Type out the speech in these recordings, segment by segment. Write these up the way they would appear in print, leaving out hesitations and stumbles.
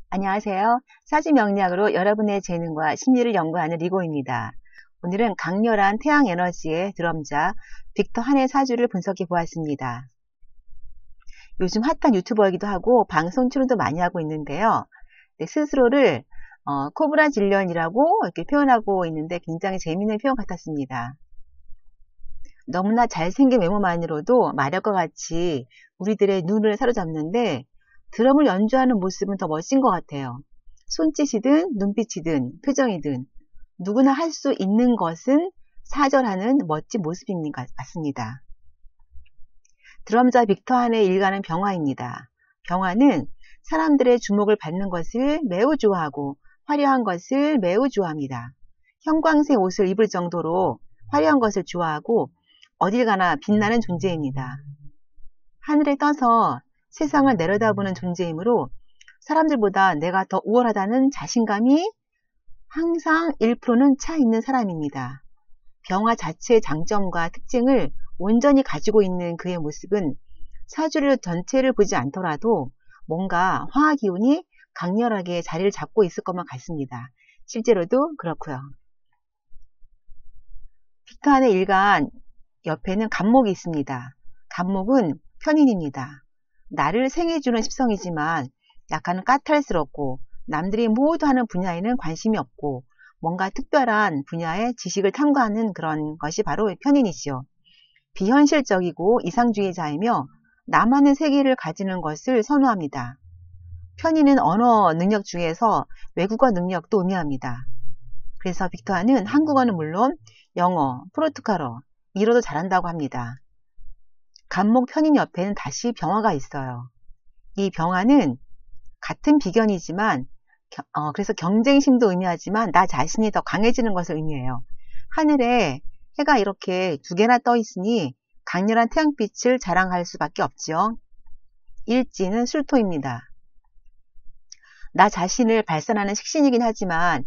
안녕하세요. 사지 명리학으로 여러분의 재능과 심리를 연구하는 리고입니다. 오늘은 강렬한 태양 에너지의 드럼자 빅터 한의 사주를 분석해 보았습니다. 요즘 핫한 유튜버이기도 하고 방송 출연도 많이 하고 있는데요. 스스로를 코브라 질련이라고 이렇게 표현하고 있는데 굉장히 재미있는 표현 같았습니다. 너무나 잘생긴 외모만으로도 마력과 같이 우리들의 눈을 사로잡는데 드럼을 연주하는 모습은 더 멋진 것 같아요. 손짓이든 눈빛이든 표정이든 누구나 할 수 있는 것은 사절하는 멋진 모습인 것 같습니다. 드럼자 빅터 한의 일가는 병화입니다. 병화는 사람들의 주목을 받는 것을 매우 좋아하고 화려한 것을 매우 좋아합니다. 형광색 옷을 입을 정도로 화려한 것을 좋아하고 어딜 가나 빛나는 존재입니다. 하늘에 떠서 세상을 내려다보는 존재이므로 사람들보다 내가 더 우월하다는 자신감이 항상 1%는 차 있는 사람입니다. 병화 자체의 장점과 특징을 온전히 가지고 있는 그의 모습은 사주를 전체를 보지 않더라도 뭔가 화학 기운이 강렬하게 자리를 잡고 있을 것만 같습니다. 실제로도 그렇고요. 빅터 한의 일간 옆에는 간목이 있습니다. 간목은 편인입니다. 나를 생해주는 십성이지만 약간 까탈스럽고 남들이 모두 하는 분야에는 관심이 없고 뭔가 특별한 분야의 지식을 탐구하는 그런 것이 바로 편인이죠. 비현실적이고 이상주의자이며 나만의 세계를 가지는 것을 선호합니다. 편인은 언어 능력 중에서 외국어 능력도 의미합니다. 그래서 빅터 한은 한국어는 물론 영어, 포르투갈어, 미로도 잘한다고 합니다. 간목 편인 옆에는 다시 병화가 있어요. 이 병화는 같은 비견이지만 그래서 경쟁심도 의미하지만 나 자신이 더 강해지는 것을 의미해요. 하늘에 해가 이렇게 두 개나 떠 있으니 강렬한 태양빛을 자랑할 수밖에 없죠. 일지는 술토입니다. 나 자신을 발산하는 식신이긴 하지만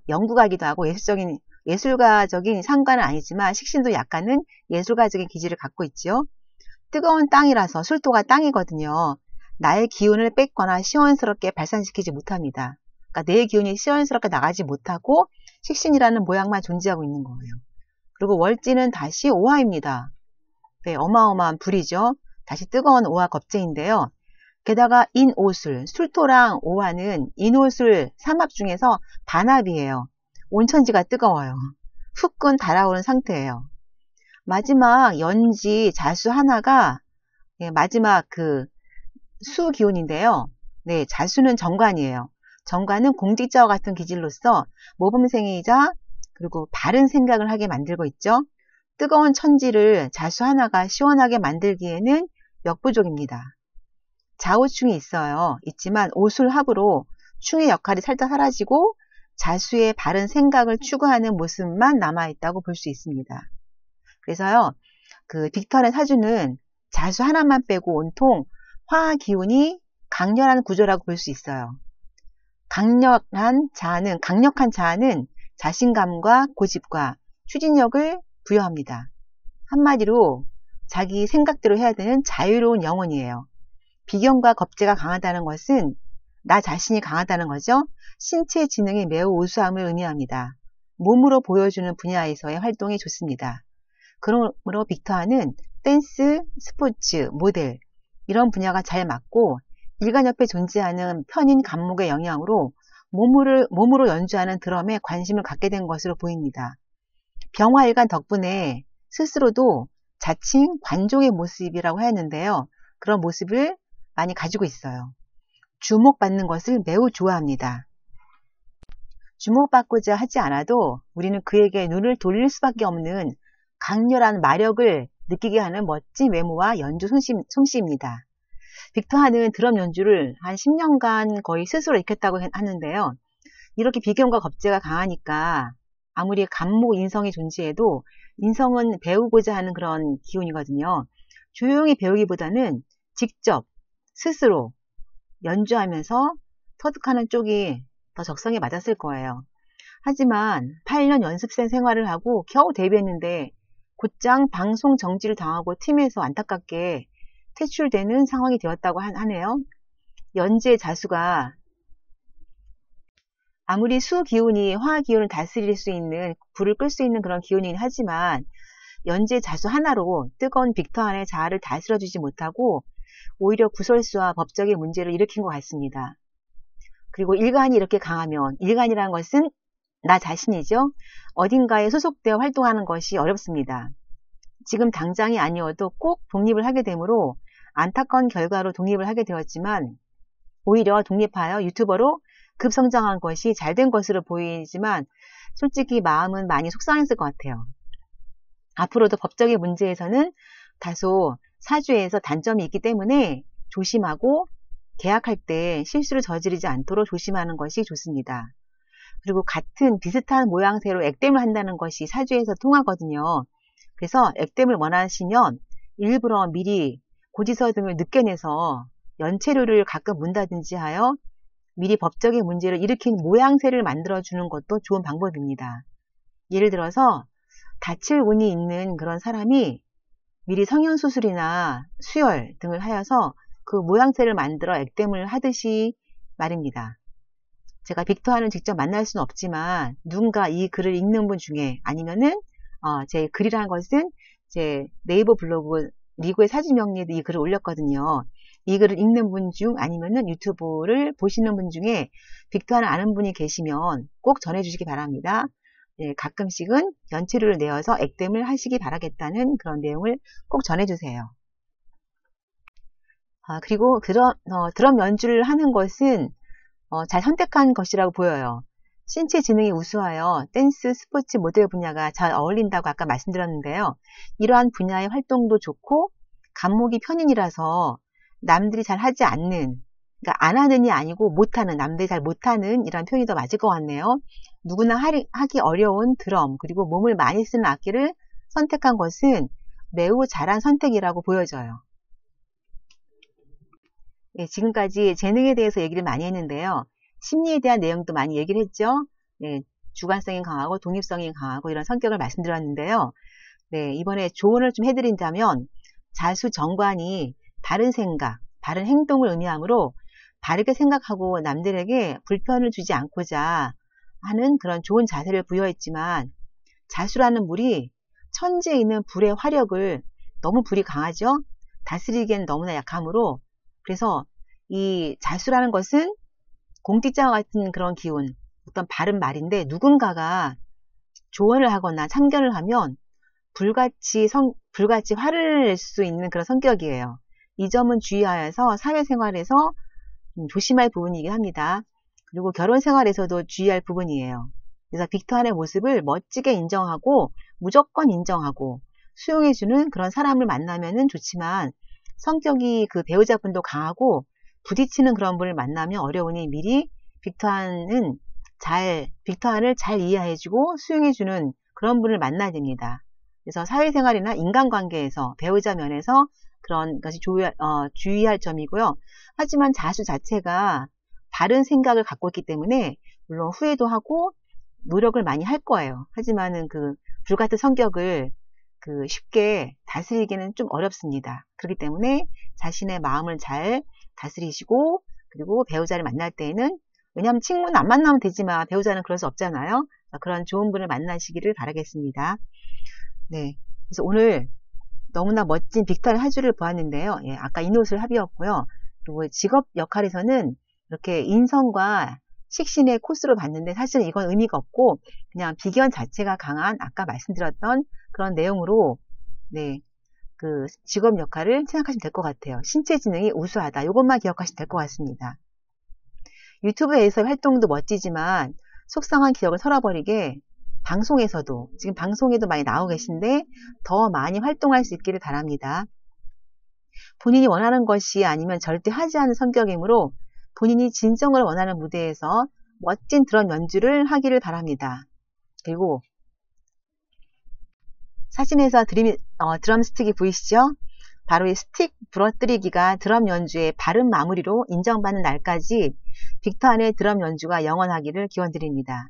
연구가기도 하고 예술가적인 상관은 아니지만 식신도 약간은 예술가적인 기질을 갖고 있죠. 뜨거운 땅이라서 술토가 땅이거든요. 나의 기운을 뺏거나 시원스럽게 발산시키지 못합니다. 그러니까 내 기운이 시원스럽게 나가지 못하고 식신이라는 모양만 존재하고 있는 거예요. 그리고 월지는 다시 오화입니다. 네, 어마어마한 불이죠. 다시 뜨거운 오화 겁재인데요. 게다가 인오술, 술토랑 오화는 인오술 삼합 중에서 반합이에요. 온천지가 뜨거워요. 후끈 달아오른 상태예요. 마지막 연지 자수 하나가 마지막 그 수 기운인데요. 네, 자수는 정관이에요. 정관은 공직자와 같은 기질로서 모범생이자 그리고 바른 생각을 하게 만들고 있죠. 뜨거운 천지를 자수 하나가 시원하게 만들기에는 역부족입니다. 좌우충이 있지만 오술합으로 충의 역할이 살짝 사라지고 자수의 바른 생각을 추구하는 모습만 남아있다고 볼 수 있습니다. 그래서요, 그 빅터의 사주는 자수 하나만 빼고 온통 화 기운이 강렬한 구조라고 볼 수 있어요. 강력한 자아는 자신감과 고집과 추진력을 부여합니다. 한마디로 자기 생각대로 해야 되는 자유로운 영혼이에요. 비견과 겁재가 강하다는 것은 나 자신이 강하다는 거죠. 신체 지능이 매우 우수함을 의미합니다. 몸으로 보여주는 분야에서의 활동이 좋습니다. 그러므로 빅터 한은 댄스, 스포츠, 모델 이런 분야가 잘 맞고 일간 옆에 존재하는 편인 간목의 영향으로 몸으로 연주하는 드럼에 관심을 갖게 된 것으로 보입니다. 병화일간 덕분에 스스로도 자칭 관종의 모습이라고 하였는데요. 그런 모습을 많이 가지고 있어요. 주목받는 것을 매우 좋아합니다. 주목받고자 하지 않아도 우리는 그에게 눈을 돌릴 수밖에 없는 강렬한 마력을 느끼게 하는 멋진 외모와 연주 솜씨입니다. 빅터 한은 드럼 연주를 한 10년간 거의 스스로 익혔다고 하는데요. 이렇게 비견과 겁재가 강하니까 아무리 간목 인성이 존재해도 인성은 배우고자 하는 그런 기운이거든요. 조용히 배우기보다는 직접 스스로 연주하면서 터득하는 쪽이 더 적성에 맞았을 거예요. 하지만 8년 연습생 생활을 하고 겨우 데뷔했는데 곧장 방송 정지를 당하고 팀에서 안타깝게 퇴출되는 상황이 되었다고 하네요. 연지의 자수가 아무리 수 기운이 화 기운을 다스릴 수 있는, 불을 끌 수 있는 그런 기운이긴 하지만 연재 자수 하나로 뜨거운 빅터안의 자아를 다스려주지 못하고 오히려 구설수와 법적인 문제를 일으킨 것 같습니다. 그리고 일간이 이렇게 강하면, 일간이라는 것은 나 자신이죠. 어딘가에 소속되어 활동하는 것이 어렵습니다. 지금 당장이 아니어도 꼭 독립을 하게 되므로 안타까운 결과로 독립을 하게 되었지만 오히려 독립하여 유튜버로 급성장한 것이 잘된 것으로 보이지만 솔직히 마음은 많이 속상했을 것 같아요. 앞으로도 법적인 문제에서는 다소 사주에서 단점이 있기 때문에 조심하고 계약할 때 실수를 저지르지 않도록 조심하는 것이 좋습니다. 그리고 같은 비슷한 모양새로 액땜을 한다는 것이 사주에서 통하거든요. 그래서 액땜을 원하시면 일부러 미리 고지서 등을 늦게 내서 연체료를 가끔 문다든지 하여 미리 법적인 문제를 일으킨 모양새를 만들어주는 것도 좋은 방법입니다. 예를 들어서 다칠 운이 있는 그런 사람이 미리 성형수술이나 수혈 등을 하여서 그 모양새를 만들어 액땜을 하듯이 말입니다. 제가 빅터안을 직접 만날 수는 없지만 누군가 이 글을 읽는 분 중에 아니면은 제 글이라는 것은 제 네이버 블로그 리구의 사주명리에도 이 글을 올렸거든요. 이 글을 읽는 분 중 아니면은 유튜브를 보시는 분 중에 빅터안을 아는 분이 계시면 꼭 전해주시기 바랍니다. 예, 가끔씩은 연체료를 내어서 액땜을 하시기 바라겠다는 그런 내용을 꼭 전해주세요. 그리고 드럼 연주를 하는 것은 잘 선택한 것이라고 보여요. 신체 지능이 우수하여 댄스, 스포츠, 모델 분야가 잘 어울린다고 아까 말씀드렸는데요. 이러한 분야의 활동도 좋고 간목이 편인이라서 남들이 잘 하지 않는, 그러니까 안 하는이 아니고 못하는, 남들이 잘 못하는 이런 표현이 더 맞을 것 같네요. 누구나 하기 어려운 드럼, 그리고 몸을 많이 쓰는 악기를 선택한 것은 매우 잘한 선택이라고 보여져요. 예, 지금까지 재능에 대해서 얘기를 많이 했는데요. 심리에 대한 내용도 많이 얘기를 했죠. 네, 주관성이 강하고 독립성이 강하고 이런 성격을 말씀드렸는데요. 네, 이번에 조언을 좀 해드린다면 자수정관이 바른 생각, 바른 행동을 의미하므로 바르게 생각하고 남들에게 불편을 주지 않고자 하는 그런 좋은 자세를 부여했지만 자수라는 물이 천지에 있는 불의 화력을, 너무 불이 강하죠. 다스리기엔 너무나 약하므로, 그래서 이 자수라는 것은 공직자와 같은 그런 기운, 어떤 바른 말인데 누군가가 조언을 하거나 참견을 하면 불같이 화를 낼 수 있는 그런 성격이에요. 이 점은 주의하여서 사회생활에서 조심할 부분이긴 합니다. 그리고 결혼생활에서도 주의할 부분이에요. 그래서 빅터안의 모습을 멋지게 인정하고 무조건 인정하고 수용해주는 그런 사람을 만나면 좋지만 성격이 그 배우자분도 강하고 부딪히는 그런 분을 만나면 어려우니 미리 빅터안을 잘 이해해주고 수용해주는 그런 분을 만나야 됩니다. 그래서 사회생활이나 인간관계에서 배우자 면에서 그런 것이 주의할 점이고요. 하지만 자수 자체가 바른 생각을 갖고 있기 때문에 물론 후회도 하고 노력을 많이 할 거예요. 하지만은 그 불같은 성격을 쉽게 다스리기는 좀 어렵습니다. 그렇기 때문에 자신의 마음을 잘 다스리시고, 그리고 배우자를 만날 때에는, 왜냐하면 친구는 안 만나면 되지만 배우자는 그럴 수 없잖아요. 그런 좋은 분을 만나시기를 바라겠습니다. 네, 그래서 오늘 너무나 멋진 빅터의 한 주를 보았는데요. 예, 아까 인옷을 합의였고요. 그리고 직업 역할에서는 이렇게 인성과 식신의 코스로 봤는데 사실은 이건 의미가 없고 그냥 비견 자체가 강한, 아까 말씀드렸던 그런 내용으로, 네, 그 직업 역할을 생각하시면 될 것 같아요. 신체 지능이 우수하다. 이것만 기억하시면 될 것 같습니다. 유튜브에서 활동도 멋지지만 속상한 기억을 털어버리게 방송에서도, 지금 방송에도 많이 나오고 계신데 더 많이 활동할 수 있기를 바랍니다. 본인이 원하는 것이 아니면 절대 하지 않는 성격이므로 본인이 진정을 원하는 무대에서 멋진 드럼 연주를 하기를 바랍니다. 그리고 사진에서 드럼 스틱이 보이시죠? 바로 이 스틱 부러뜨리기가 드럼 연주의 바른 마무리로 인정받는 날까지 빅터안의 드럼 연주가 영원하기를 기원드립니다.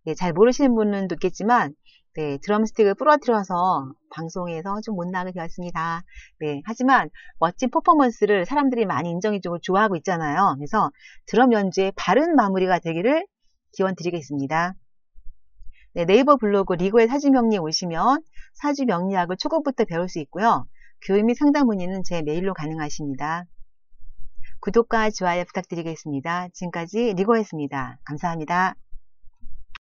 네, 잘 모르시는 분은 있겠지만, 네, 드럼스틱을 부러뜨려서 방송에서 좀 못나게 되었습니다. 네, 하지만 멋진 퍼포먼스를 사람들이 많이 인정해주고 좋아하고 있잖아요. 그래서 드럼 연주의 바른 마무리가 되기를 기원 드리겠습니다. 네, 네이버 블로그 리고의 사주명리에 오시면 사주명리학을 초급부터 배울 수 있고요. 교육 및 상담 문의는 제 메일로 가능하십니다. 구독과 좋아요 부탁드리겠습니다. 지금까지 리고였습니다. 감사합니다.